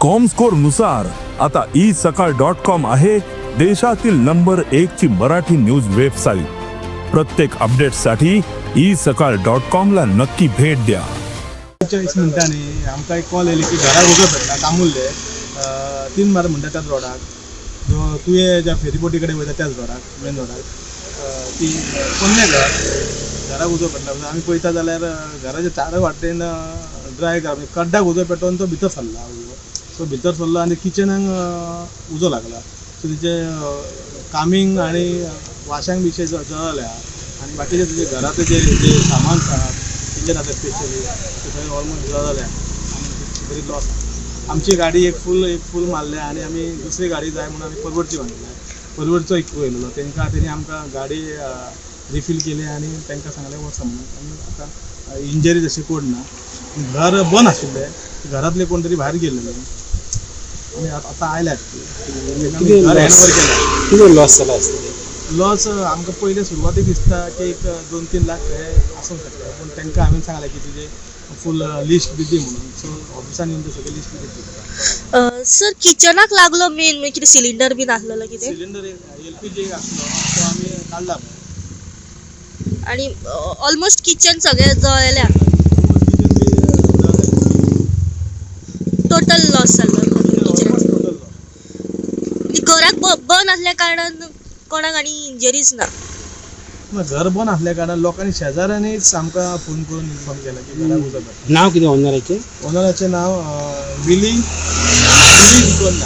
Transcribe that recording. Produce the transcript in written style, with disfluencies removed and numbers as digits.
Comscore नुसार आता isakal.com आहे देशातील नंबर 1 ची मराठी न्यूज वेबसाईट। प्रत्येक अपडेटसाठी isakal.com ला नक्की भेट द्या। 40 मिनिटांनी आमकां एक कॉल येयली की घरा उजो पेटला कामुल्ले 3 बार म्हणटा त्याच रोडाक जो तुये ज्या फेरीबोटी कडेन वयता त्याच रोडाक मेन रोडाक ती पोन्ने घरा उजो पेटला। आमी पळयता जाल्यार घराच्या चार वाटेन ड्राय कड्ड्याक उजो पेटोवन तो भितर सरला सो भितर सरलो आनी किचनाक उजो लागला सो तिचे कामींग आनी वाशांक विशय जळल्या आनी बाकीचे तुजे घरातले जे सामान आसा किचन आसा स्पेशली ते सगळे ऑलमोस्ट जळल्या आनी बरी लॉस। आमची गाडी एक फूल मारल्या आनी आमी दुसरी गाडी जाय म्हणून आमी परवडची मागल्या परवडचो एक वयलो तेंणी आमकां गाडी रिफील केली आनी तांकां सांगलें वच म्हणून आनी आतां इंजरीज अशी कोण ना। घर बंद आशिल्लें घरातले कोण तरी भायर गेल्ले आनी आतां आयल्यात घर हँडओवर केलें। किती लॉस जाला आसतलें? लॉस आमकां पयले सुरवातीक दिसता की एक 2-3 लाख हे आसूंक शकता पूण तांकां हांवें सांगलें की तुजें फूल लिस्ट दी म्हणून सो ऑफिसान येवन सगळें लिस्ट दिता। सर किचनाक लागलो मेन म्हणजे कितें सिलिंडर बीन आसलेलो कितें सिलिंडर LPG आसलो तो आमी काडला आणि ऑलमोस्ट किचन सगळें जळल्या टोटल लॉस जालो किचन। घराक बंद आसल्या कारणान कोणाक आनी इंजरीज ना। घर बंद आसल्या कारणान लोकांनी शेजाऱ्यांनीच आमकां फोन करून इन्फॉर्म केला की घराक उजो पेटला। नाव कितें ओनराचें? ओनराचें नाव विली दिकोन्ना।